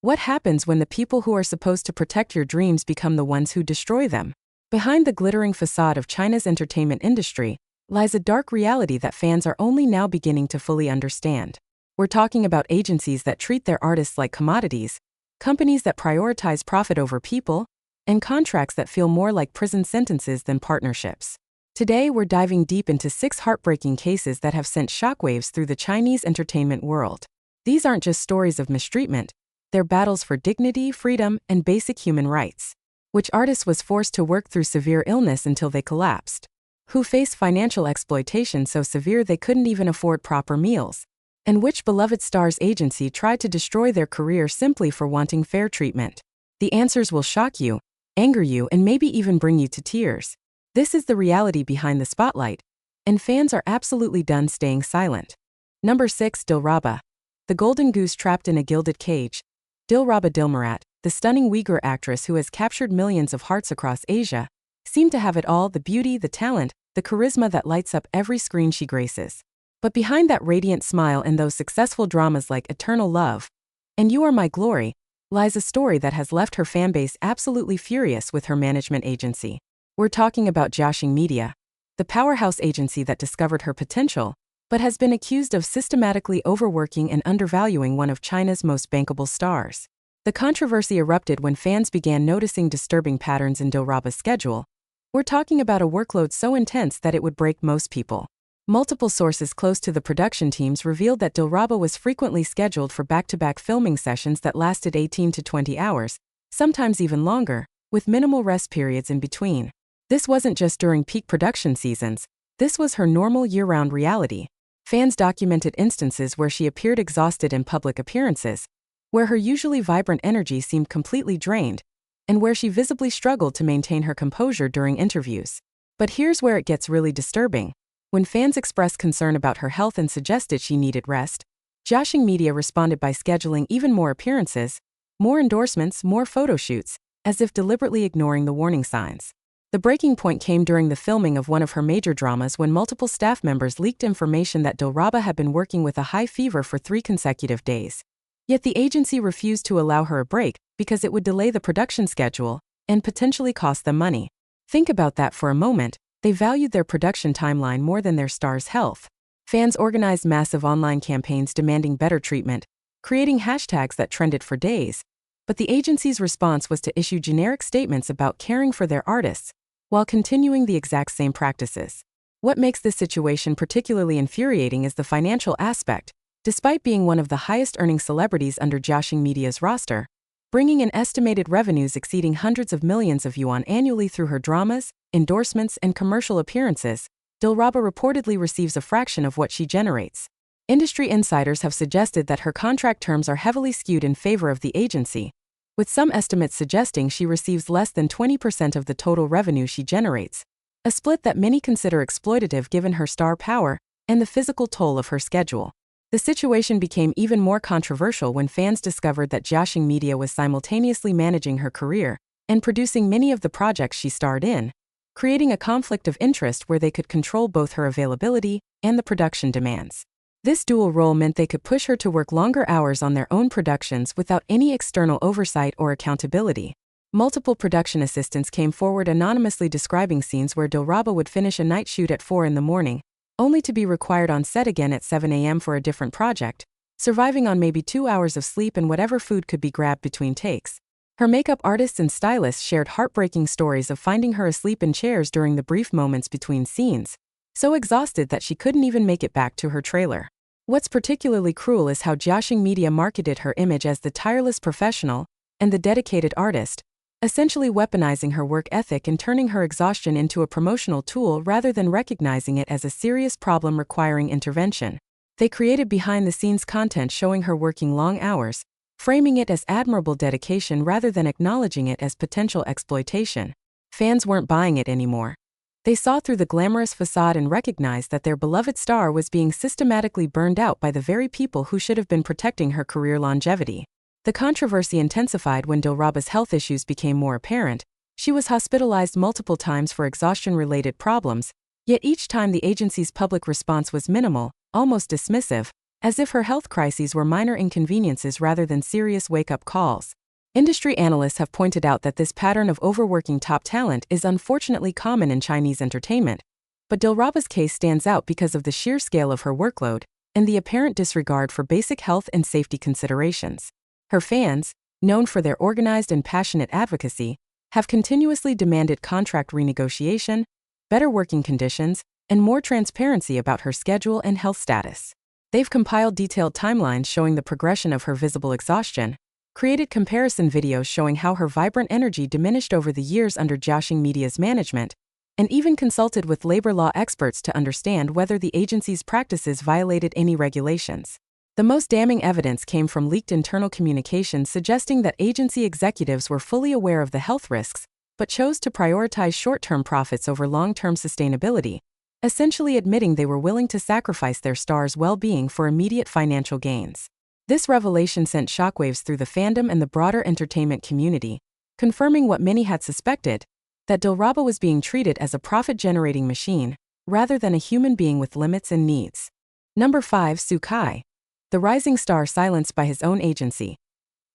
What happens when the people who are supposed to protect your dreams become the ones who destroy them? Behind the glittering facade of China's entertainment industry lies a dark reality that fans are only now beginning to fully understand. We're talking about agencies that treat their artists like commodities, companies that prioritize profit over people, and contracts that feel more like prison sentences than partnerships. Today, we're diving deep into 6 heartbreaking cases that have sent shockwaves through the Chinese entertainment world. These aren't just stories of mistreatment, they're battles for dignity, freedom, and basic human rights. Which artist was forced to work through severe illness until they collapsed? Who faced financial exploitation so severe they couldn't even afford proper meals? And which beloved star's agency tried to destroy their career simply for wanting fair treatment? The answers will shock you, anger you, and maybe even bring you to tears. This is the reality behind the spotlight, and fans are absolutely done staying silent. Number 6. Dilraba. The golden goose trapped in a gilded cage. Dilraba Dilmurat, the stunning Uyghur actress who has captured millions of hearts across Asia, seemed to have it all: the beauty, the talent, the charisma that lights up every screen she graces. But behind that radiant smile and those successful dramas like Eternal Love and You Are My Glory lies a story that has left her fanbase absolutely furious with her management agency. We're talking about Jiaxing Media, the powerhouse agency that discovered her potential, but has been accused of systematically overworking and undervaluing one of China's most bankable stars. The controversy erupted when fans began noticing disturbing patterns in Dilraba's schedule. We're talking about a workload so intense that it would break most people. Multiple sources close to the production teams revealed that Dilraba was frequently scheduled for back-to-back filming sessions that lasted 18 to 20 hours, sometimes even longer, with minimal rest periods in between. This wasn't just during peak production seasons, this was her normal year-round reality. Fans documented instances where she appeared exhausted in public appearances, where her usually vibrant energy seemed completely drained, and where she visibly struggled to maintain her composure during interviews. But here's where it gets really disturbing. When fans expressed concern about her health and suggested she needed rest, Jiaxing Media responded by scheduling even more appearances, more endorsements, more photo shoots, as if deliberately ignoring the warning signs. The breaking point came during the filming of one of her major dramas when multiple staff members leaked information that Dilraba had been working with a high fever for 3 consecutive days. Yet the agency refused to allow her a break because it would delay the production schedule and potentially cost them money. Think about that for a moment. They valued their production timeline more than their star's health. Fans organized massive online campaigns demanding better treatment, creating hashtags that trended for days. But the agency's response was to issue generic statements about caring for their artists, while continuing the exact same practices. What makes this situation particularly infuriating is the financial aspect. Despite being one of the highest-earning celebrities under Jiaxing Media's roster, bringing in estimated revenues exceeding hundreds of millions of yuan annually through her dramas, endorsements, and commercial appearances, Dilraba reportedly receives a fraction of what she generates. Industry insiders have suggested that her contract terms are heavily skewed in favor of the agency, with some estimates suggesting she receives less than 20% of the total revenue she generates, a split that many consider exploitative given her star power and the physical toll of her schedule. The situation became even more controversial when fans discovered that Jiaxing Media was simultaneously managing her career and producing many of the projects she starred in, creating a conflict of interest where they could control both her availability and the production demands. This dual role meant they could push her to work longer hours on their own productions without any external oversight or accountability. Multiple production assistants came forward anonymously describing scenes where Dilraba would finish a night shoot at 4 a.m, only to be required on set again at 7 a.m. for a different project, surviving on maybe 2 hours of sleep and whatever food could be grabbed between takes. Her makeup artists and stylists shared heartbreaking stories of finding her asleep in chairs during the brief moments between scenes, so exhausted that she couldn't even make it back to her trailer. What's particularly cruel is how Jiaxing Media marketed her image as the tireless professional and the dedicated artist, essentially weaponizing her work ethic and turning her exhaustion into a promotional tool rather than recognizing it as a serious problem requiring intervention. They created behind-the-scenes content showing her working long hours, framing it as admirable dedication rather than acknowledging it as potential exploitation. Fans weren't buying it anymore. They saw through the glamorous facade and recognized that their beloved star was being systematically burned out by the very people who should have been protecting her career longevity. The controversy intensified when Dilraba's health issues became more apparent. She was hospitalized multiple times for exhaustion-related problems, yet each time the agency's public response was minimal, almost dismissive. as if her health crises were minor inconveniences rather than serious wake-up calls. Industry analysts have pointed out that this pattern of overworking top talent is unfortunately common in Chinese entertainment, but Dilraba's case stands out because of the sheer scale of her workload and the apparent disregard for basic health and safety considerations. Her fans, known for their organized and passionate advocacy, have continuously demanded contract renegotiation, better working conditions, and more transparency about her schedule and health status. They've compiled detailed timelines showing the progression of her visible exhaustion, created comparison videos showing how her vibrant energy diminished over the years under Jiaxing Media's management, and even consulted with labor law experts to understand whether the agency's practices violated any regulations. The most damning evidence came from leaked internal communications suggesting that agency executives were fully aware of the health risks, but chose to prioritize short-term profits over long-term sustainability, essentially admitting they were willing to sacrifice their stars' well-being for immediate financial gains. This revelation sent shockwaves through the fandom and the broader entertainment community, confirming what many had suspected, that Dilraba was being treated as a profit-generating machine, rather than a human being with limits and needs. Number 5. Su Kai. The rising star silenced by his own agency.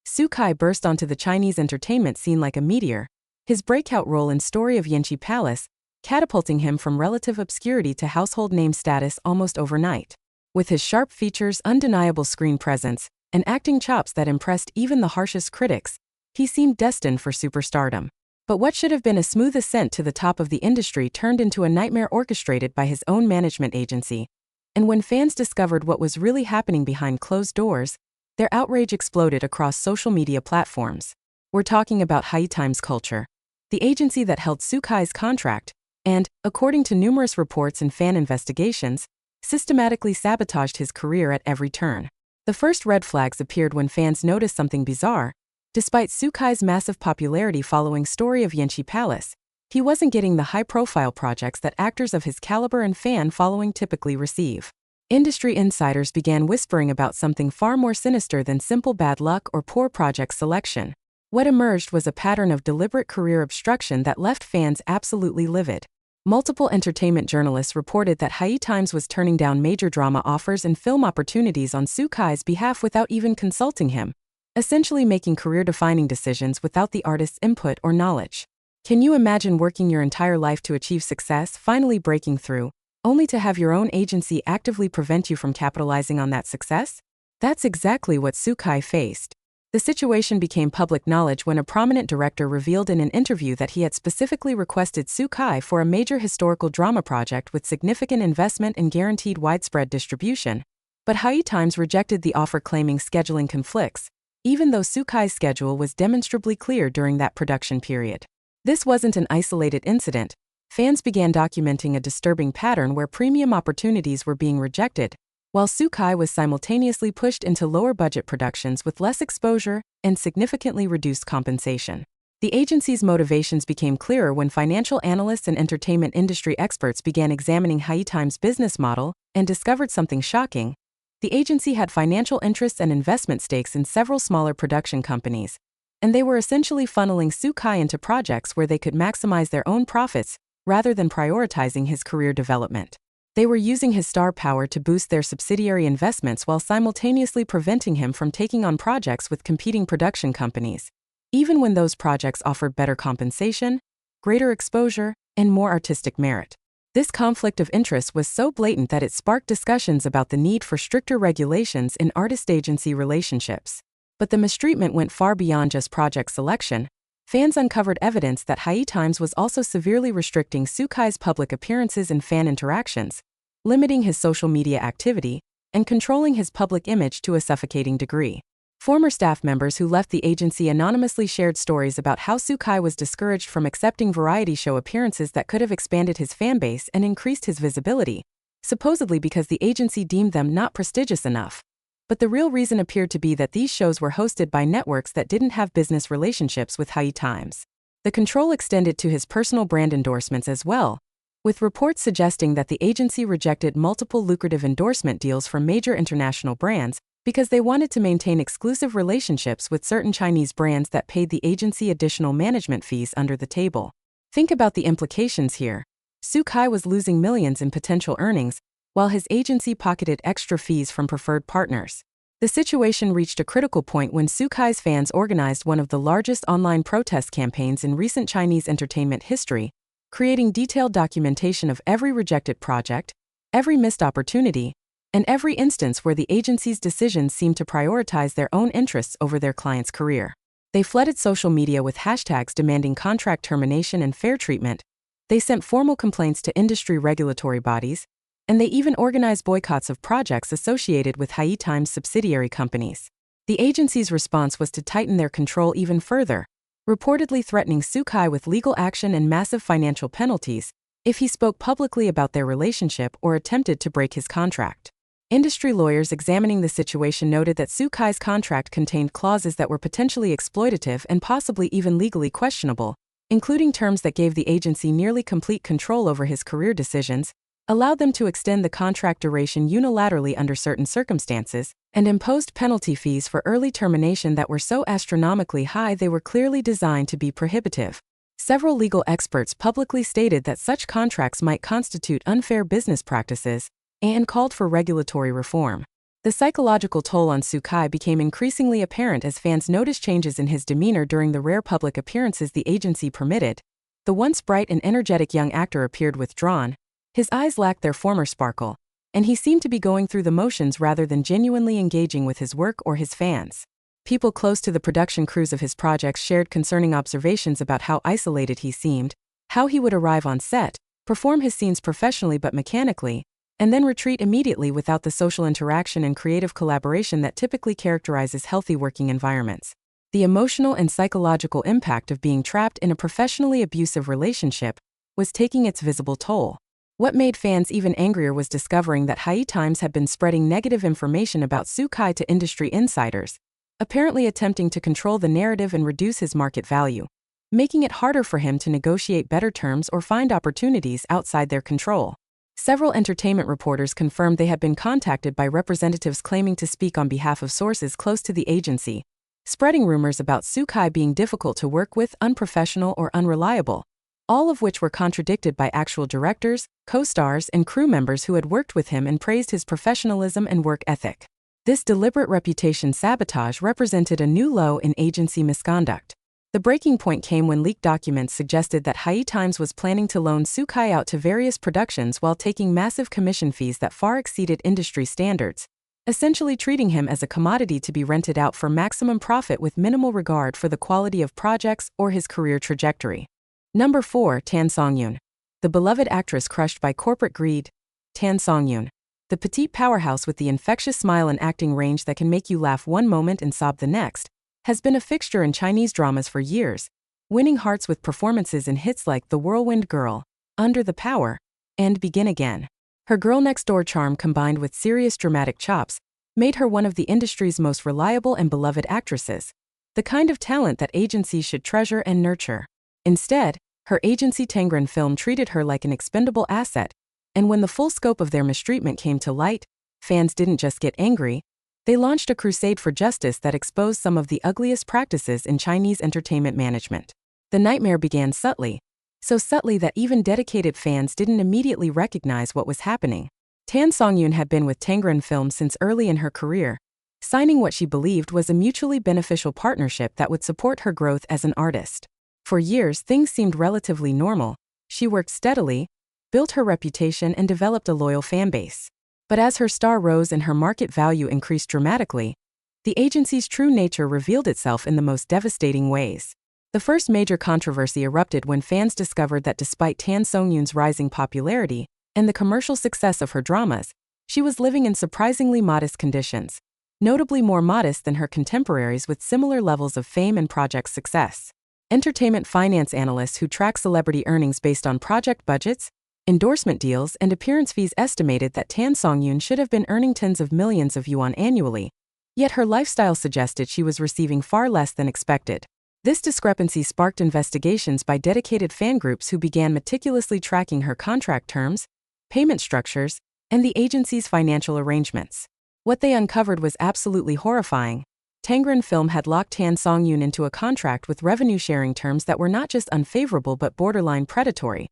Su Kai burst onto the Chinese entertainment scene like a meteor, his breakout role in Story of Yanqi Palace catapulting him from relative obscurity to household name status almost overnight. With his sharp features, undeniable screen presence, and acting chops that impressed even the harshest critics, he seemed destined for superstardom. But what should have been a smooth ascent to the top of the industry turned into a nightmare orchestrated by his own management agency. And when fans discovered what was really happening behind closed doors, their outrage exploded across social media platforms. We're talking about High Times Culture, the agency that held Su Kai's contract, and, according to numerous reports and fan investigations, systematically sabotaged his career at every turn. The first red flags appeared when fans noticed something bizarre. Despite Su Kai's massive popularity following Story of Yanqi Palace, he wasn't getting the high-profile projects that actors of his caliber and fan following typically receive. Industry insiders began whispering about something far more sinister than simple bad luck or poor project selection. What emerged was a pattern of deliberate career obstruction that left fans absolutely livid. Multiple entertainment journalists reported that High Times was turning down major drama offers and film opportunities on Su Kai's behalf without even consulting him, essentially making career-defining decisions without the artist's input or knowledge. Can you imagine working your entire life to achieve success, finally breaking through, only to have your own agency actively prevent you from capitalizing on that success? That's exactly what Su Kai faced. The situation became public knowledge when a prominent director revealed in an interview that he had specifically requested Su Kai for a major historical drama project with significant investment and guaranteed widespread distribution. But High Times rejected the offer, claiming scheduling conflicts, even though Su Kai's schedule was demonstrably clear during that production period. This wasn't an isolated incident. Fans began documenting a disturbing pattern where premium opportunities were being rejected, while Su Kai was simultaneously pushed into lower-budget productions with less exposure and significantly reduced compensation. The agency's motivations became clearer when financial analysts and entertainment industry experts began examining High Times' business model and discovered something shocking. The agency had financial interests and investment stakes in several smaller production companies, and they were essentially funneling Su Kai into projects where they could maximize their own profits rather than prioritizing his career development. They were using his star power to boost their subsidiary investments while simultaneously preventing him from taking on projects with competing production companies, even when those projects offered better compensation, greater exposure, and more artistic merit. This conflict of interest was so blatant that it sparked discussions about the need for stricter regulations in artist-agency relationships. But the mistreatment went far beyond just project selection. Fans uncovered evidence that High Times was also severely restricting Su Kai's public appearances and fan interactions, limiting his social media activity, and controlling his public image to a suffocating degree. Former staff members who left the agency anonymously shared stories about how Su Kai was discouraged from accepting variety show appearances that could have expanded his fanbase and increased his visibility, supposedly because the agency deemed them not prestigious enough. But the real reason appeared to be that these shows were hosted by networks that didn't have business relationships with High Times. The control extended to his personal brand endorsements as well, with reports suggesting that the agency rejected multiple lucrative endorsement deals from major international brands because they wanted to maintain exclusive relationships with certain Chinese brands that paid the agency additional management fees under the table. Think about the implications here. Su Kai was losing millions in potential earnings, while his agency pocketed extra fees from preferred partners. The situation reached a critical point when Sukai's fans organized one of the largest online protest campaigns in recent Chinese entertainment history, creating detailed documentation of every rejected project, every missed opportunity, and every instance where the agency's decisions seemed to prioritize their own interests over their client's career. They flooded social media with hashtags demanding contract termination and fair treatment. They sent formal complaints to industry regulatory bodies, and they even organized boycotts of projects associated with Haiyi Times subsidiary companies. The agency's response was to tighten their control even further, reportedly threatening Sukai with legal action and massive financial penalties if he spoke publicly about their relationship or attempted to break his contract. Industry lawyers examining the situation noted that Sukai's contract contained clauses that were potentially exploitative and possibly even legally questionable, including terms that gave the agency nearly complete control over his career decisions, allowed them to extend the contract duration unilaterally under certain circumstances, and imposed penalty fees for early termination that were so astronomically high they were clearly designed to be prohibitive. Several legal experts publicly stated that such contracts might constitute unfair business practices and called for regulatory reform. The psychological toll on Sukai became increasingly apparent as fans noticed changes in his demeanor during the rare public appearances the agency permitted. The once bright and energetic young actor appeared withdrawn, his eyes lacked their former sparkle, and he seemed to be going through the motions rather than genuinely engaging with his work or his fans. People close to the production crews of his projects shared concerning observations about how isolated he seemed, how he would arrive on set, perform his scenes professionally but mechanically, and then retreat immediately without the social interaction and creative collaboration that typically characterizes healthy working environments. The emotional and psychological impact of being trapped in a professionally abusive relationship was taking its visible toll. What made fans even angrier was discovering that Haiyi Times had been spreading negative information about Sukai to industry insiders, apparently attempting to control the narrative and reduce his market value, making it harder for him to negotiate better terms or find opportunities outside their control. Several entertainment reporters confirmed they had been contacted by representatives claiming to speak on behalf of sources close to the agency, spreading rumors about Sukai being difficult to work with, unprofessional, or unreliable, all of which were contradicted by actual directors, co-stars, and crew members who had worked with him and praised his professionalism and work ethic. This deliberate reputation sabotage represented a new low in agency misconduct. The breaking point came when leaked documents suggested that Haiyi Times was planning to loan Sukai out to various productions while taking massive commission fees that far exceeded industry standards, essentially treating him as a commodity to be rented out for maximum profit with minimal regard for the quality of projects or his career trajectory. Number 4. Tan Songyun. The beloved actress crushed by corporate greed. Tan Songyun, the petite powerhouse with the infectious smile and acting range that can make you laugh one moment and sob the next, has been a fixture in Chinese dramas for years, winning hearts with performances in hits like The Whirlwind Girl, Under the Power, and Begin Again. Her girl-next-door charm combined with serious dramatic chops made her one of the industry's most reliable and beloved actresses, the kind of talent that agencies should treasure and nurture. Instead, her agency Tengren Film treated her like an expendable asset, and when the full scope of their mistreatment came to light, fans didn't just get angry, they launched a crusade for justice that exposed some of the ugliest practices in Chinese entertainment management. The nightmare began subtly, so subtly that even dedicated fans didn't immediately recognize what was happening. Tan Songyun had been with Tengren Film since early in her career, signing what she believed was a mutually beneficial partnership that would support her growth as an artist. For years, things seemed relatively normal. She worked steadily, built her reputation, and developed a loyal fan base. But as her star rose and her market value increased dramatically, the agency's true nature revealed itself in the most devastating ways. The first major controversy erupted when fans discovered that despite Tan Songyun's rising popularity and the commercial success of her dramas, she was living in surprisingly modest conditions, notably more modest than her contemporaries with similar levels of fame and project success. Entertainment finance analysts who track celebrity earnings based on project budgets, endorsement deals, and appearance fees estimated that Tan Songyun should have been earning tens of millions of yuan annually, yet her lifestyle suggested she was receiving far less than expected. This discrepancy sparked investigations by dedicated fan groups who began meticulously tracking her contract terms, payment structures, and the agency's financial arrangements. What they uncovered was absolutely horrifying. Tengren Film had locked Tan Songyun into a contract with revenue-sharing terms that were not just unfavorable but borderline predatory.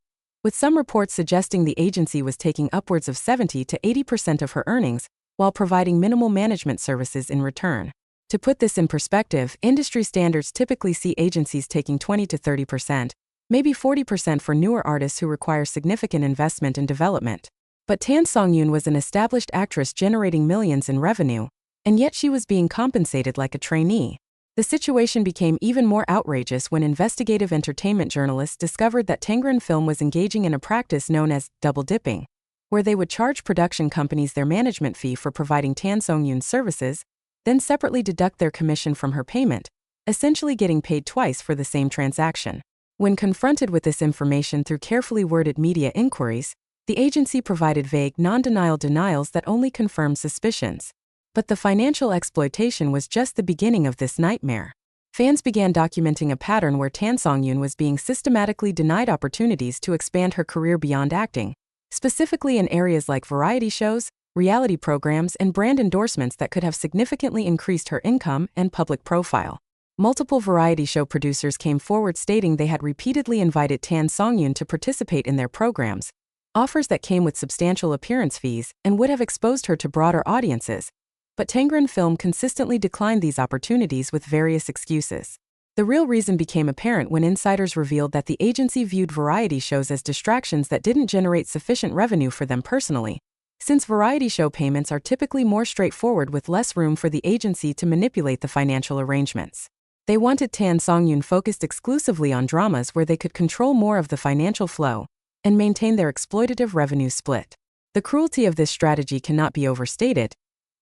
with some reports suggesting the agency was taking upwards of 70 to 80% of her earnings, while providing minimal management services in return. To put this in perspective, industry standards typically see agencies taking 20 to 30%, maybe 40% for newer artists who require significant investment and development. But Tan Song-yoon was an established actress generating millions in revenue, and yet she was being compensated like a trainee. The situation became even more outrageous when investigative entertainment journalists discovered that Tangren Film was engaging in a practice known as double-dipping, where they would charge production companies their management fee for providing Tan Song-yoon's services, then separately deduct their commission from her payment, essentially getting paid twice for the same transaction. When confronted with this information through carefully worded media inquiries, the agency provided vague, non-denial denials that only confirmed suspicions. But the financial exploitation was just the beginning of this nightmare. Fans began documenting a pattern where Tan Song-yoon was being systematically denied opportunities to expand her career beyond acting, specifically in areas like variety shows, reality programs, and brand endorsements that could have significantly increased her income and public profile. Multiple variety show producers came forward stating they had repeatedly invited Tan Song-yoon to participate in their programs, offers that came with substantial appearance fees and would have exposed her to broader audiences. But Tangren Film consistently declined these opportunities with various excuses. The real reason became apparent when insiders revealed that the agency viewed variety shows as distractions that didn't generate sufficient revenue for them personally, since variety show payments are typically more straightforward with less room for the agency to manipulate the financial arrangements. They wanted Tan Song-yoon focused exclusively on dramas where they could control more of the financial flow and maintain their exploitative revenue split. The cruelty of this strategy cannot be overstated.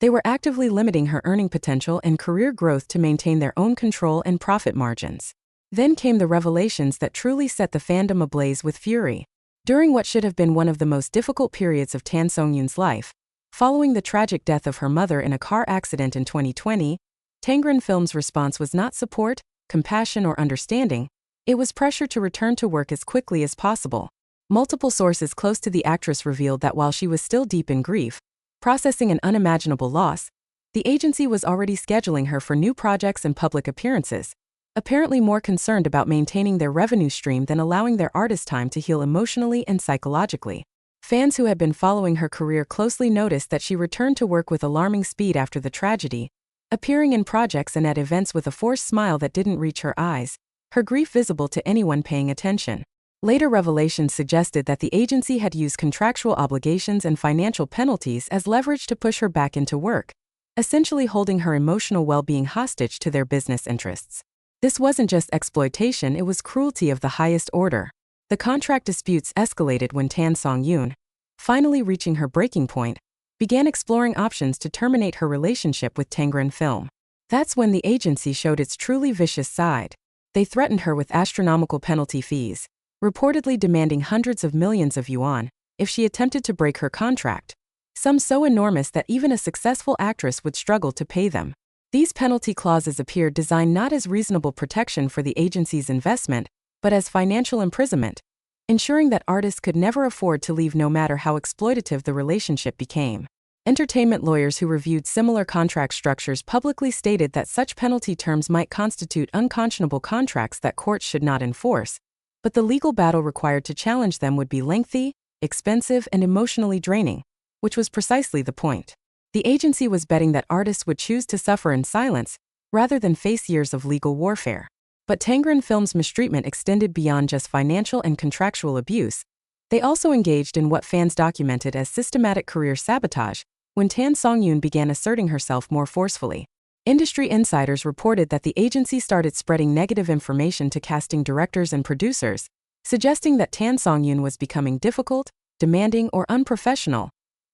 They were actively limiting her earning potential and career growth to maintain their own control and profit margins. Then came the revelations that truly set the fandom ablaze with fury. During what should have been one of the most difficult periods of Tan Song-yoon's life, following the tragic death of her mother in a car accident in 2020, Tangren Film's response was not support, compassion, or understanding. It was pressure to return to work as quickly as possible. Multiple sources close to the actress revealed that while she was still deep in grief, processing an unimaginable loss, the agency was already scheduling her for new projects and public appearances, apparently more concerned about maintaining their revenue stream than allowing their artist time to heal emotionally and psychologically. Fans who had been following her career closely noticed that she returned to work with alarming speed after the tragedy, appearing in projects and at events with a forced smile that didn't reach her eyes, her grief visible to anyone paying attention. Later revelations suggested that the agency had used contractual obligations and financial penalties as leverage to push her back into work, essentially holding her emotional well-being hostage to their business interests. This wasn't just exploitation, it was cruelty of the highest order. The contract disputes escalated when Tan Song-yoon, finally reaching her breaking point, began exploring options to terminate her relationship with Tangren Film. That's when the agency showed its truly vicious side. They threatened her with astronomical penalty fees, reportedly demanding hundreds of millions of yuan if she attempted to break her contract, some so enormous that even a successful actress would struggle to pay them. These penalty clauses appeared designed not as reasonable protection for the agency's investment, but as financial imprisonment, ensuring that artists could never afford to leave no matter how exploitative the relationship became. Entertainment lawyers who reviewed similar contract structures publicly stated that such penalty terms might constitute unconscionable contracts that courts should not enforce, but the legal battle required to challenge them would be lengthy, expensive, and emotionally draining, which was precisely the point. The agency was betting that artists would choose to suffer in silence rather than face years of legal warfare. But Tangren Film's mistreatment extended beyond just financial and contractual abuse. They also engaged in what fans documented as systematic career sabotage when Tan Song-yoon began asserting herself more forcefully. Industry insiders reported that the agency started spreading negative information to casting directors and producers, suggesting that Tan Song-yoon was becoming difficult, demanding, or unprofessional,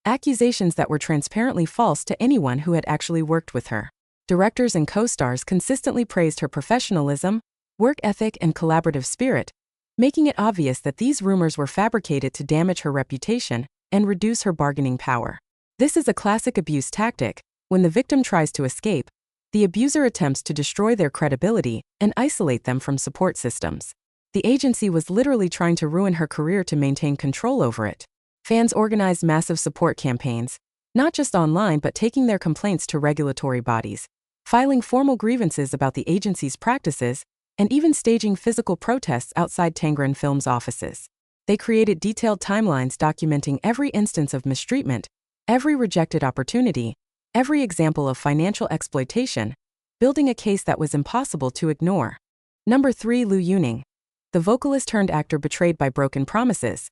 accusations that were transparently false to anyone who had actually worked with her. Directors and co-stars consistently praised her professionalism, work ethic, and collaborative spirit, making it obvious that these rumors were fabricated to damage her reputation and reduce her bargaining power. This is a classic abuse tactic. When the victim tries to escape, the abuser attempts to destroy their credibility and isolate them from support systems. The agency was literally trying to ruin her career to maintain control over it. Fans organized massive support campaigns, not just online but taking their complaints to regulatory bodies, filing formal grievances about the agency's practices, and even staging physical protests outside Tangren Film's offices. They created detailed timelines documenting every instance of mistreatment, every rejected opportunity, every example of financial exploitation, building a case that was impossible to ignore. Number 3. Liu Yuning, the vocalist turned actor betrayed by broken promises.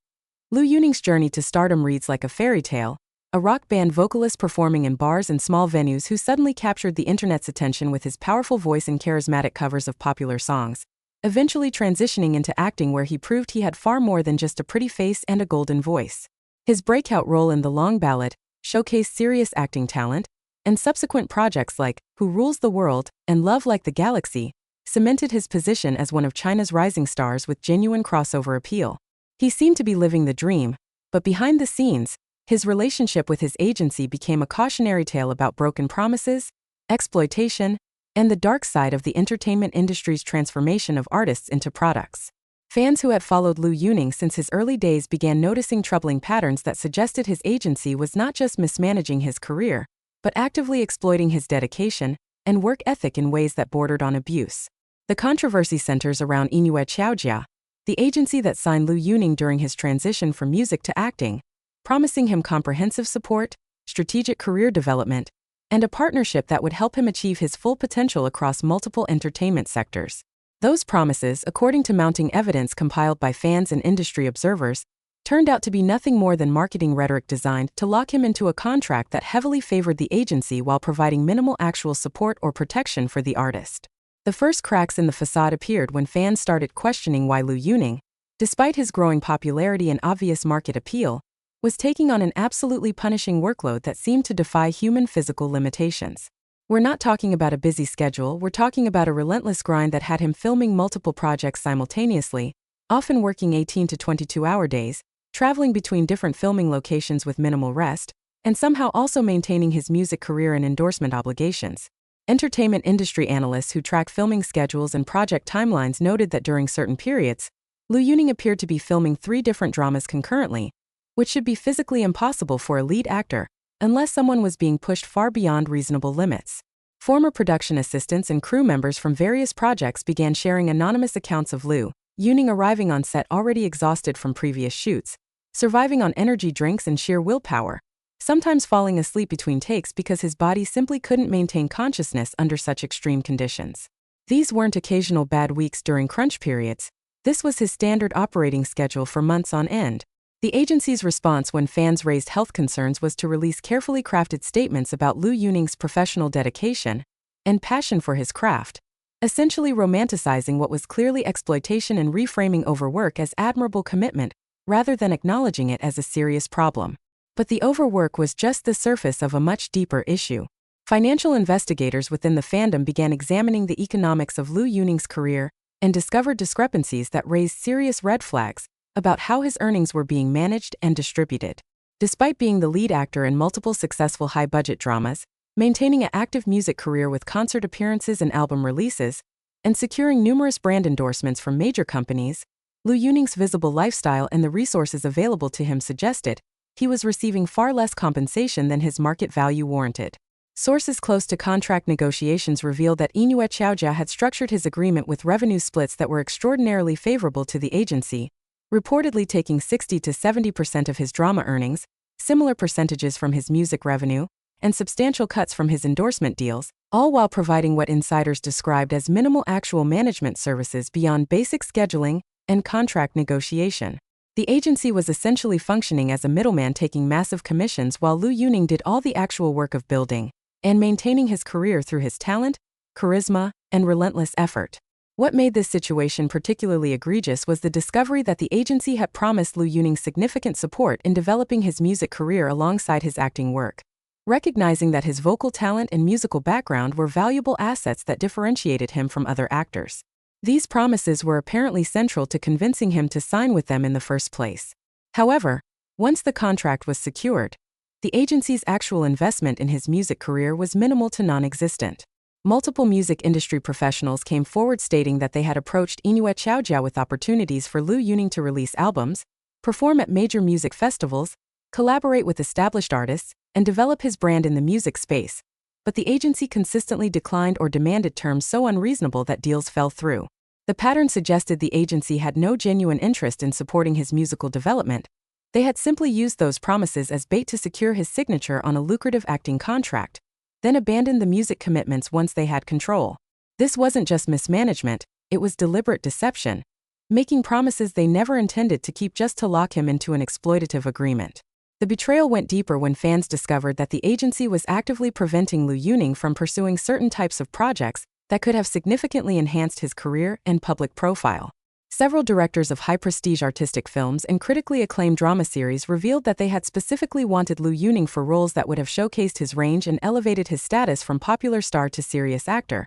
Liu Yuning's journey to stardom reads like a fairy tale, a rock band vocalist performing in bars and small venues who suddenly captured the internet's attention with his powerful voice and charismatic covers of popular songs, eventually transitioning into acting where he proved he had far more than just a pretty face and a golden voice. His breakout role in The Long Ballad showcased serious acting talent, and subsequent projects like Who Rules the World and Love Like the Galaxy cemented his position as one of China's rising stars with genuine crossover appeal. He seemed to be living the dream, but behind the scenes, his relationship with his agency became a cautionary tale about broken promises, exploitation, and the dark side of the entertainment industry's transformation of artists into products. Fans who had followed Liu Yuning since his early days began noticing troubling patterns that suggested his agency was not just mismanaging his career, but actively exploiting his dedication and work ethic in ways that bordered on abuse. The controversy centers around Yingyue Qiaojia, the agency that signed Liu Yuning during his transition from music to acting, promising him comprehensive support, strategic career development, and a partnership that would help him achieve his full potential across multiple entertainment sectors. Those promises, according to mounting evidence compiled by fans and industry observers, turned out to be nothing more than marketing rhetoric designed to lock him into a contract that heavily favored the agency while providing minimal actual support or protection for the artist. The first cracks in the facade appeared when fans started questioning why Liu Yuning, despite his growing popularity and obvious market appeal, was taking on an absolutely punishing workload that seemed to defy human physical limitations. We're not talking about a busy schedule, we're talking about a relentless grind that had him filming multiple projects simultaneously, often working 18 to 22-hour days, traveling between different filming locations with minimal rest, and somehow also maintaining his music career and endorsement obligations. Entertainment industry analysts who track filming schedules and project timelines noted that during certain periods, Liu Yuning appeared to be filming 3 different dramas concurrently, which should be physically impossible for a lead actor, unless someone was being pushed far beyond reasonable limits. Former production assistants and crew members from various projects began sharing anonymous accounts of Liu Yuning arriving on set already exhausted from previous shoots, surviving on energy drinks and sheer willpower, sometimes falling asleep between takes because his body simply couldn't maintain consciousness under such extreme conditions. These weren't occasional bad weeks during crunch periods, this was his standard operating schedule for months on end. The agency's response when fans raised health concerns was to release carefully crafted statements about Liu Yuning's professional dedication and passion for his craft, essentially romanticizing what was clearly exploitation and reframing overwork as admirable commitment rather than acknowledging it as a serious problem. But the overwork was just the surface of a much deeper issue. Financial investigators within the fandom began examining the economics of Liu Yuning's career and discovered discrepancies that raised serious red flags about how his earnings were being managed and distributed. Despite being the lead actor in multiple successful high-budget dramas, maintaining an active music career with concert appearances and album releases, and securing numerous brand endorsements from major companies, Liu Yuning's visible lifestyle and the resources available to him suggested he was receiving far less compensation than his market value warranted. Sources close to contract negotiations revealed that Yingyue Qiaojia had structured his agreement with revenue splits that were extraordinarily favorable to the agency, reportedly taking 60 to 70% of his drama earnings, similar percentages from his music revenue, and substantial cuts from his endorsement deals, all while providing what insiders described as minimal actual management services beyond basic scheduling and contract negotiation. The agency was essentially functioning as a middleman taking massive commissions while Liu Yuning did all the actual work of building and maintaining his career through his talent, charisma, and relentless effort. What made this situation particularly egregious was the discovery that the agency had promised Liu Yuning significant support in developing his music career alongside his acting work. Recognizing that his vocal talent and musical background were valuable assets that differentiated him from other actors, these promises were apparently central to convincing him to sign with them in the first place. However, once the contract was secured, the agency's actual investment in his music career was minimal to non-existent. Multiple music industry professionals came forward stating that they had approached Yingyue Qiaojia with opportunities for Liu Yuning to release albums, perform at major music festivals, collaborate with established artists, and develop his brand in the music space, but the agency consistently declined or demanded terms so unreasonable that deals fell through. The pattern suggested the agency had no genuine interest in supporting his musical development. They had simply used those promises as bait to secure his signature on a lucrative acting contract, then abandoned the music commitments once they had control. This wasn't just mismanagement, it was deliberate deception, making promises they never intended to keep just to lock him into an exploitative agreement. The betrayal went deeper when fans discovered that the agency was actively preventing Liu Yuning from pursuing certain types of projects that could have significantly enhanced his career and public profile. Several directors of high-prestige artistic films and critically acclaimed drama series revealed that they had specifically wanted Liu Yuning for roles that would have showcased his range and elevated his status from popular star to serious actor.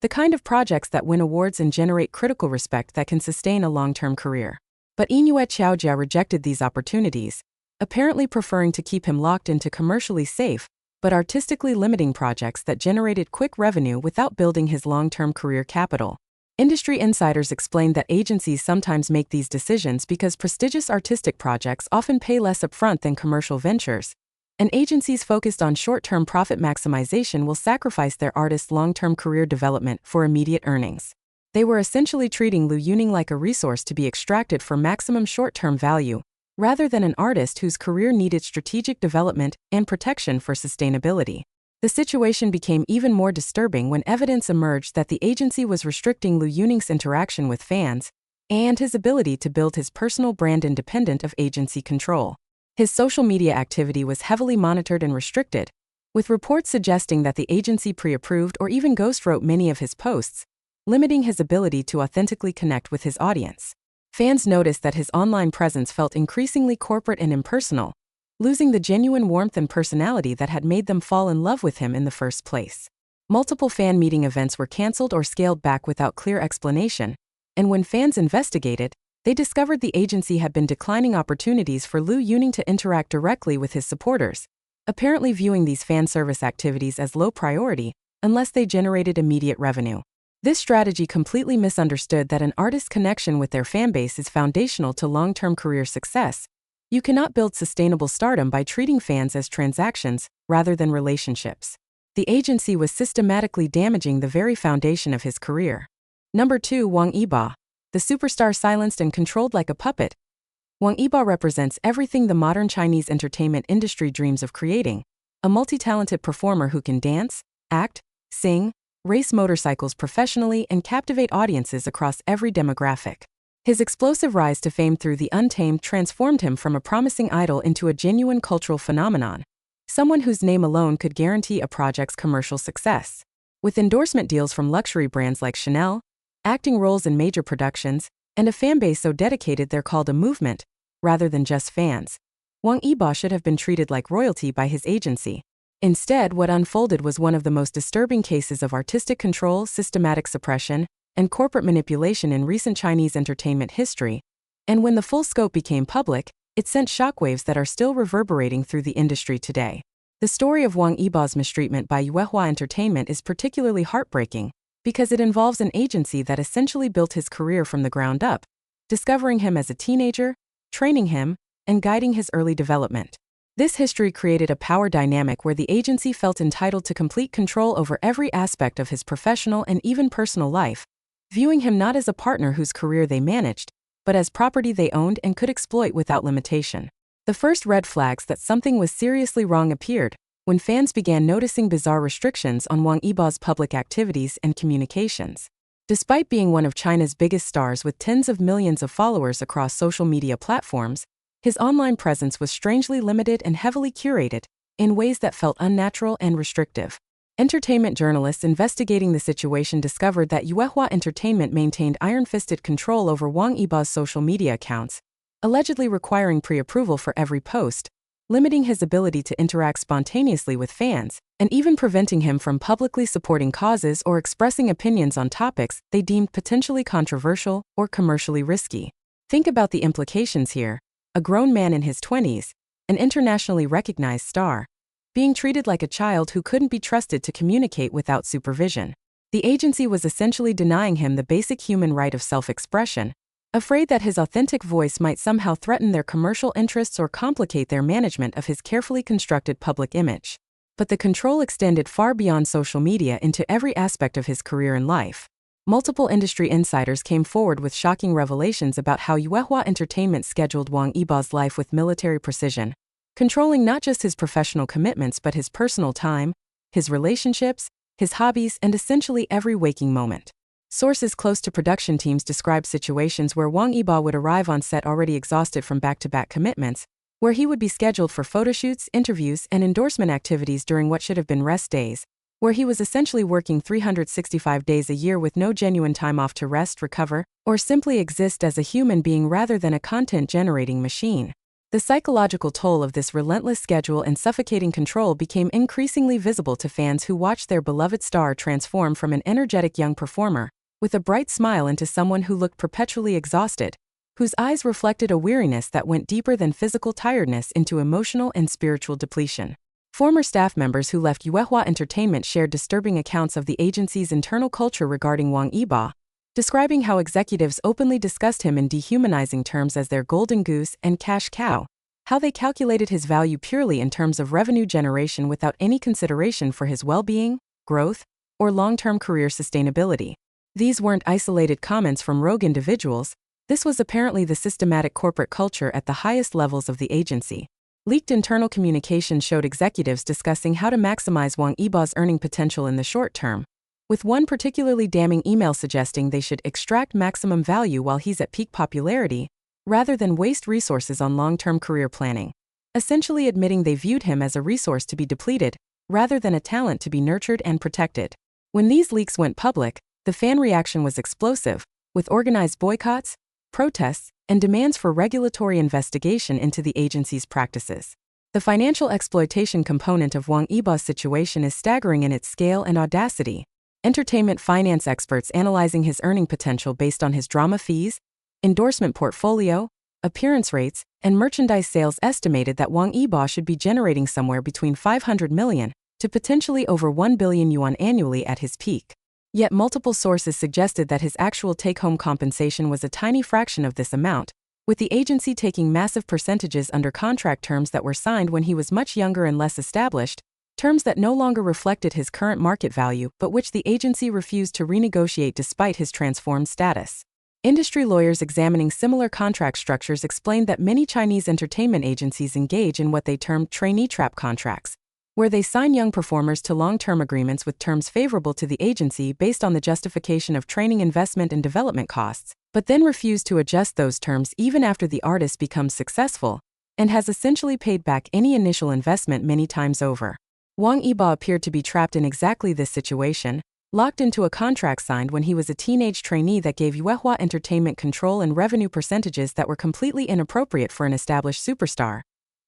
The kind of projects that win awards and generate critical respect that can sustain a long-term career. But Yingyue Qiaojia rejected these opportunities, apparently preferring to keep him locked into commercially safe, but artistically limiting projects that generated quick revenue without building his long-term career capital. Industry insiders explained that agencies sometimes make these decisions because prestigious artistic projects often pay less upfront than commercial ventures, and agencies focused on short-term profit maximization will sacrifice their artists' long-term career development for immediate earnings. They were essentially treating Liu Yuning like a resource to be extracted for maximum short-term value, rather than an artist whose career needed strategic development and protection for sustainability. The situation became even more disturbing when evidence emerged that the agency was restricting Liu Yuning's interaction with fans and his ability to build his personal brand independent of agency control. His social media activity was heavily monitored and restricted, with reports suggesting that the agency pre-approved or even ghostwrote many of his posts, limiting his ability to authentically connect with his audience. Fans noticed that his online presence felt increasingly corporate and impersonal, losing the genuine warmth and personality that had made them fall in love with him in the first place. Multiple fan meeting events were canceled or scaled back without clear explanation, and when fans investigated, they discovered the agency had been declining opportunities for Liu Yuning to interact directly with his supporters, apparently viewing these fan service activities as low priority unless they generated immediate revenue. This strategy completely misunderstood that an artist's connection with their fanbase is foundational to long-term career success. You cannot build sustainable stardom by treating fans as transactions rather than relationships. The agency was systematically damaging the very foundation of his career. Number 2. Wang Yiba. The superstar silenced and controlled like a puppet. Wang Yiba represents everything the modern Chinese entertainment industry dreams of creating: a multi-talented performer who can dance, act, sing, race motorcycles professionally, and captivate audiences across every demographic. His explosive rise to fame through The Untamed transformed him from a promising idol into a genuine cultural phenomenon, someone whose name alone could guarantee a project's commercial success. With endorsement deals from luxury brands like Chanel, acting roles in major productions, and a fanbase so dedicated they're called a movement, rather than just fans, Wang Yiba should have been treated like royalty by his agency. Instead, what unfolded was one of the most disturbing cases of artistic control, systematic suppression, and corporate manipulation in recent Chinese entertainment history, and when the full scope became public, it sent shockwaves that are still reverberating through the industry today. The story of Wang Yiba's mistreatment by Yuehua Entertainment is particularly heartbreaking because it involves an agency that essentially built his career from the ground up, discovering him as a teenager, training him, and guiding his early development. This history created a power dynamic where the agency felt entitled to complete control over every aspect of his professional and even personal life, viewing him not as a partner whose career they managed, but as property they owned and could exploit without limitation. The first red flags that something was seriously wrong appeared when fans began noticing bizarre restrictions on Wang Yiba's public activities and communications. Despite being one of China's biggest stars with tens of millions of followers across social media platforms, his online presence was strangely limited and heavily curated, in ways that felt unnatural and restrictive. Entertainment journalists investigating the situation discovered that Yuehua Entertainment maintained iron-fisted control over Wang Yiba's social media accounts, allegedly requiring pre-approval for every post, limiting his ability to interact spontaneously with fans, and even preventing him from publicly supporting causes or expressing opinions on topics they deemed potentially controversial or commercially risky. Think about the implications here. A grown man in his 20s, an internationally recognized star, being treated like a child who couldn't be trusted to communicate without supervision. The agency was essentially denying him the basic human right of self-expression, afraid that his authentic voice might somehow threaten their commercial interests or complicate their management of his carefully constructed public image. But the control extended far beyond social media into every aspect of his career and life. multiple industry insiders came forward with shocking revelations about how Yuehua Entertainment scheduled Wang Yiba's life with military precision, controlling not just his professional commitments but his personal time, his relationships, his hobbies, and essentially every waking moment. Sources close to production teams describe situations where Wang Yiba would arrive on set already exhausted from back-to-back commitments, where he would be scheduled for photoshoots, interviews, and endorsement activities during what should have been rest days, where he was essentially working 365 days a year with no genuine time off to rest, recover, or simply exist as a human being rather than a content-generating machine. The psychological toll of this relentless schedule and suffocating control became increasingly visible to fans who watched their beloved star transform from an energetic young performer with a bright smile into someone who looked perpetually exhausted, whose eyes reflected a weariness that went deeper than physical tiredness into emotional and spiritual depletion. Former staff members who left Yuehua Entertainment shared disturbing accounts of the agency's internal culture regarding Wang Yiba, describing how executives openly discussed him in dehumanizing terms as their golden goose and cash cow, how they calculated his value purely in terms of revenue generation without any consideration for his well-being, growth, or long-term career sustainability. These weren't isolated comments from rogue individuals. This was apparently the systematic corporate culture at the highest levels of the agency. Leaked internal communication showed executives discussing how to maximize Wang Yiba's earning potential in the short term, with one particularly damning email suggesting they should extract maximum value while he's at peak popularity, rather than waste resources on long-term career planning, essentially admitting they viewed him as a resource to be depleted, rather than a talent to be nurtured and protected. When these leaks went public, the fan reaction was explosive, with organized boycotts, protests, and demands for regulatory investigation into the agency's practices. The financial exploitation component of Wang Yiba's situation is staggering in its scale and audacity. Entertainment finance experts analyzing his earning potential based on his drama fees, endorsement portfolio, appearance rates, and merchandise sales estimated that Wang Yiba should be generating somewhere between 500 million to potentially over 1 billion yuan annually at his peak. Yet multiple sources suggested that his actual take-home compensation was a tiny fraction of this amount, with the agency taking massive percentages under contract terms that were signed when he was much younger and less established, terms that no longer reflected his current market value but which the agency refused to renegotiate despite his transformed status. Industry lawyers examining similar contract structures explained that many Chinese entertainment agencies engage in what they termed trainee trap contracts, where they sign young performers to long-term agreements with terms favorable to the agency based on the justification of training investment and development costs, but then refuse to adjust those terms even after the artist becomes successful and has essentially paid back any initial investment many times over. Wang Yiba appeared to be trapped in exactly this situation, locked into a contract signed when he was a teenage trainee that gave Yuehua Entertainment control and revenue percentages that were completely inappropriate for an established superstar,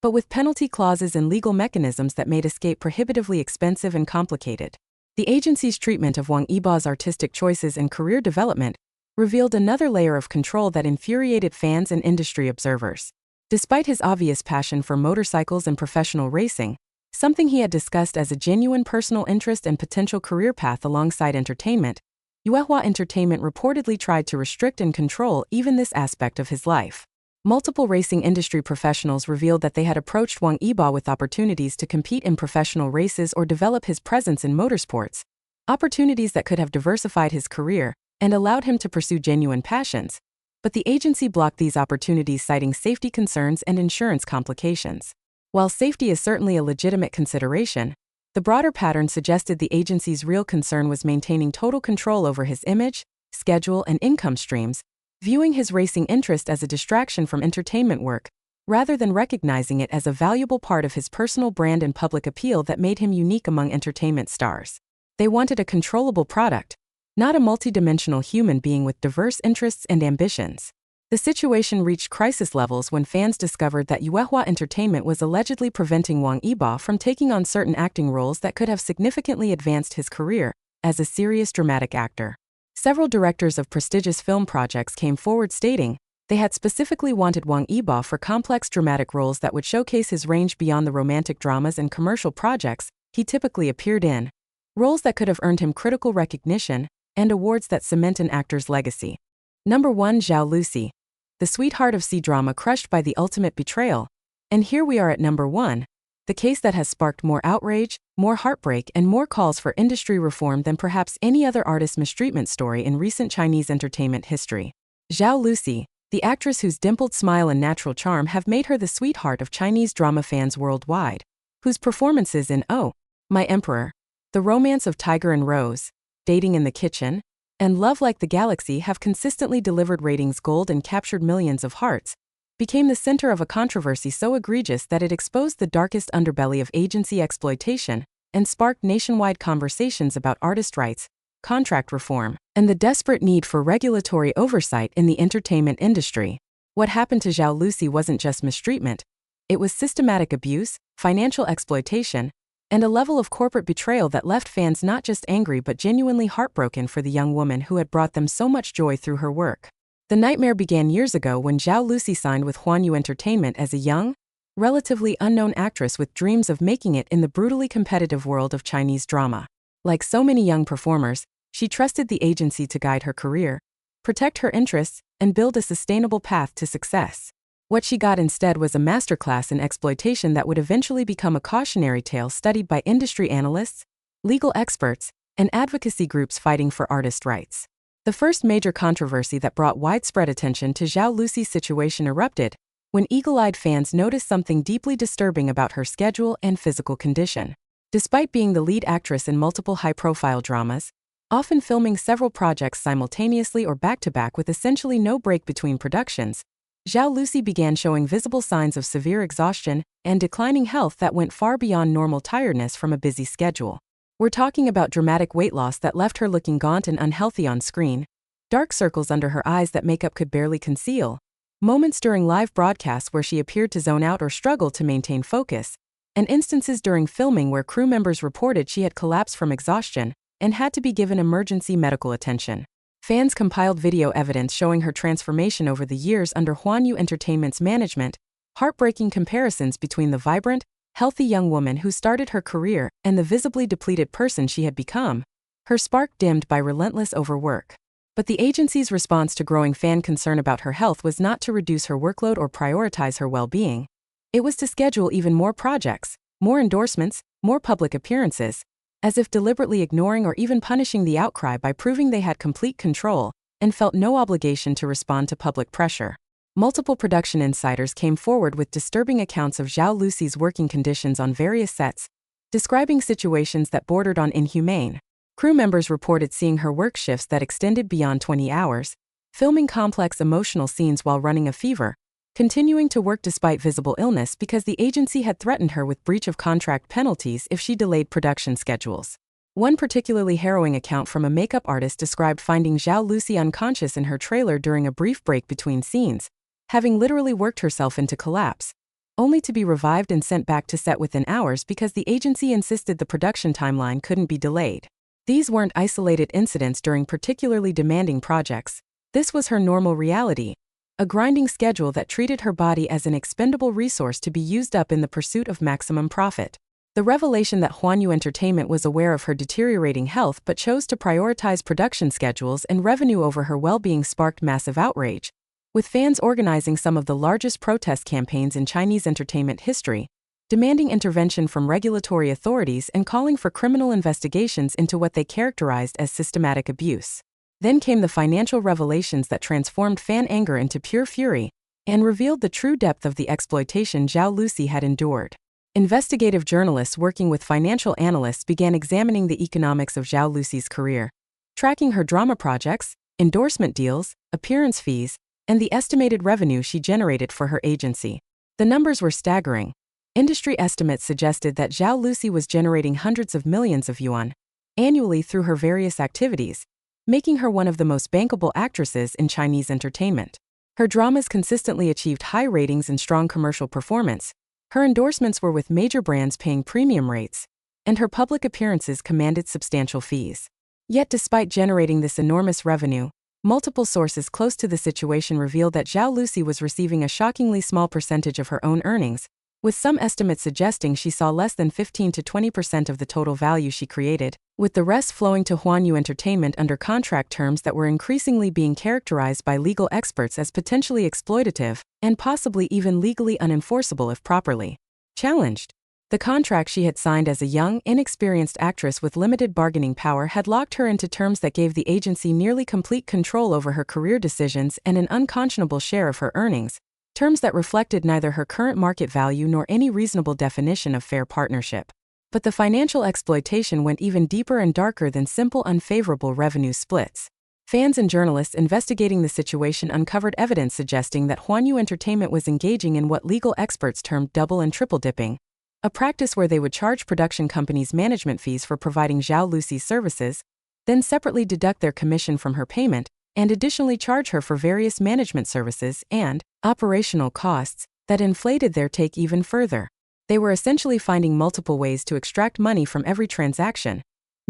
but with penalty clauses and legal mechanisms that made escape prohibitively expensive and complicated. The agency's treatment of Wang Yiba's artistic choices and career development revealed another layer of control that infuriated fans and industry observers. Despite his obvious passion for motorcycles and professional racing, something he had discussed as a genuine personal interest and potential career path alongside entertainment, Yuehua Entertainment reportedly tried to restrict and control even this aspect of his life. Multiple racing industry professionals revealed that they had approached Wang Yiba with opportunities to compete in professional races or develop his presence in motorsports, opportunities that could have diversified his career and allowed him to pursue genuine passions, but the agency blocked these opportunities citing safety concerns and insurance complications. While safety is certainly a legitimate consideration, the broader pattern suggested the agency's real concern was maintaining total control over his image, schedule, and income streams, viewing his racing interest as a distraction from entertainment work, rather than recognizing it as a valuable part of his personal brand and public appeal that made him unique among entertainment stars. They wanted a controllable product, not a multidimensional human being with diverse interests and ambitions. The situation reached crisis levels when fans discovered that Yuehua Entertainment was allegedly preventing Wang Yiba from taking on certain acting roles that could have significantly advanced his career as a serious dramatic actor. Several directors of prestigious film projects came forward stating they had specifically wanted Wang Yiba for complex dramatic roles that would showcase his range beyond the romantic dramas and commercial projects he typically appeared in, roles that could have earned him critical recognition and awards that cement an actor's legacy. Number 1. Zhao Lucy, the sweetheart of C-drama crushed by the ultimate betrayal. And here we are at number 1, the case that has sparked more outrage, more heartbreak, and more calls for industry reform than perhaps any other artist mistreatment story in recent Chinese entertainment history. Zhao Lusi, the actress whose dimpled smile and natural charm have made her the sweetheart of Chinese drama fans worldwide, whose performances in Oh, My Emperor, The Romance of Tiger and Rose, Dating in the Kitchen, and Love Like the Galaxy have consistently delivered ratings gold and captured millions of hearts, became the center of a controversy so egregious that it exposed the darkest underbelly of agency exploitation and sparked nationwide conversations about artist rights, contract reform, and the desperate need for regulatory oversight in the entertainment industry. What happened to Zhao Lusi wasn't just mistreatment, it was systematic abuse, financial exploitation, and a level of corporate betrayal that left fans not just angry but genuinely heartbroken for the young woman who had brought them so much joy through her work. The nightmare began years ago when Zhao Lusi signed with Huanyu Entertainment as a young, relatively unknown actress with dreams of making it in the brutally competitive world of Chinese drama. Like so many young performers, she trusted the agency to guide her career, protect her interests, and build a sustainable path to success. What she got instead was a masterclass in exploitation that would eventually become a cautionary tale studied by industry analysts, legal experts, and advocacy groups fighting for artist rights. The first major controversy that brought widespread attention to Zhao Lusi's situation erupted when eagle-eyed fans noticed something deeply disturbing about her schedule and physical condition. Despite being the lead actress in multiple high-profile dramas, often filming several projects simultaneously or back-to-back with essentially no break between productions, Zhao Lusi began showing visible signs of severe exhaustion and declining health that went far beyond normal tiredness from a busy schedule. We're talking about dramatic weight loss that left her looking gaunt and unhealthy on screen, dark circles under her eyes that makeup could barely conceal, moments during live broadcasts where she appeared to zone out or struggle to maintain focus, and instances during filming where crew members reported she had collapsed from exhaustion and had to be given emergency medical attention. Fans compiled video evidence showing her transformation over the years under Huanyu Entertainment's management, heartbreaking comparisons between the vibrant, healthy young woman who started her career and the visibly depleted person she had become, her spark dimmed by relentless overwork. But the agency's response to growing fan concern about her health was not to reduce her workload or prioritize her well-being. It was to schedule even more projects, more endorsements, more public appearances, as if deliberately ignoring or even punishing the outcry by proving they had complete control and felt no obligation to respond to public pressure. Multiple production insiders came forward with disturbing accounts of Zhao Lusi's working conditions on various sets, describing situations that bordered on inhumane. Crew members reported seeing her work shifts that extended beyond 20 hours, filming complex emotional scenes while running a fever, continuing to work despite visible illness because the agency had threatened her with breach of contract penalties if she delayed production schedules. One particularly harrowing account from a makeup artist described finding Zhao Lusi unconscious in her trailer during a brief break between scenes, having literally worked herself into collapse, only to be revived and sent back to set within hours because the agency insisted the production timeline couldn't be delayed. These weren't isolated incidents during particularly demanding projects. This was her normal reality, a grinding schedule that treated her body as an expendable resource to be used up in the pursuit of maximum profit. The revelation that Huanyu Entertainment was aware of her deteriorating health but chose to prioritize production schedules and revenue over her well-being sparked massive outrage, with fans organizing some of the largest protest campaigns in Chinese entertainment history, demanding intervention from regulatory authorities and calling for criminal investigations into what they characterized as systematic abuse. Then came the financial revelations that transformed fan anger into pure fury and revealed the true depth of the exploitation Zhao Lusi had endured. Investigative journalists working with financial analysts began examining the economics of Zhao Lusi's career, tracking her drama projects, endorsement deals, appearance fees, and the estimated revenue she generated for her agency. The numbers were staggering. Industry estimates suggested that Zhao Lusi was generating hundreds of millions of yuan annually through her various activities, making her one of the most bankable actresses in Chinese entertainment. Her dramas consistently achieved high ratings and strong commercial performance. Her endorsements were with major brands paying premium rates, and her public appearances commanded substantial fees. Yet despite generating this enormous revenue, multiple sources close to the situation revealed that Zhao Lusi was receiving a shockingly small percentage of her own earnings, with some estimates suggesting she saw less than 15 to 20% of the total value she created, with the rest flowing to Huanyu Entertainment under contract terms that were increasingly being characterized by legal experts as potentially exploitative and possibly even legally unenforceable if properly challenged. The contract she had signed as a young, inexperienced actress with limited bargaining power had locked her into terms that gave the agency nearly complete control over her career decisions and an unconscionable share of her earnings, terms that reflected neither her current market value nor any reasonable definition of fair partnership. But the financial exploitation went even deeper and darker than simple unfavorable revenue splits. Fans and journalists investigating the situation uncovered evidence suggesting that Huanyu Entertainment was engaging in what legal experts termed double and triple dipping, a practice where they would charge production companies management fees for providing Zhao Lucy's services, then separately deduct their commission from her payment, and additionally charge her for various management services and operational costs that inflated their take even further. They were essentially finding multiple ways to extract money from every transaction,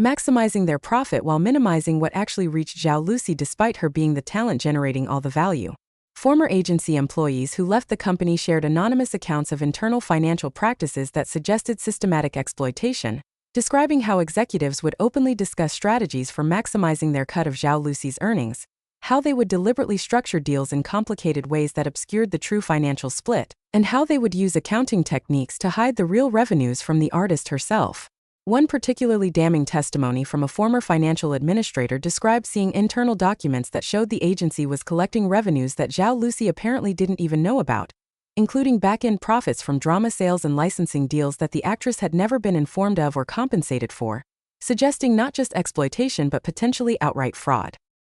maximizing their profit while minimizing what actually reached Zhao Lucy despite her being the talent generating all the value. Former agency employees who left the company shared anonymous accounts of internal financial practices that suggested systematic exploitation, describing how executives would openly discuss strategies for maximizing their cut of Zhao Lucy's earnings, how they would deliberately structure deals in complicated ways that obscured the true financial split, and how they would use accounting techniques to hide the real revenues from the artist herself. One particularly damning testimony from a former financial administrator described seeing internal documents that showed the agency was collecting revenues that Zhao Lucy apparently didn't even know about, including back-end profits from drama sales and licensing deals that the actress had never been informed of or compensated for, suggesting not just exploitation but potentially outright fraud.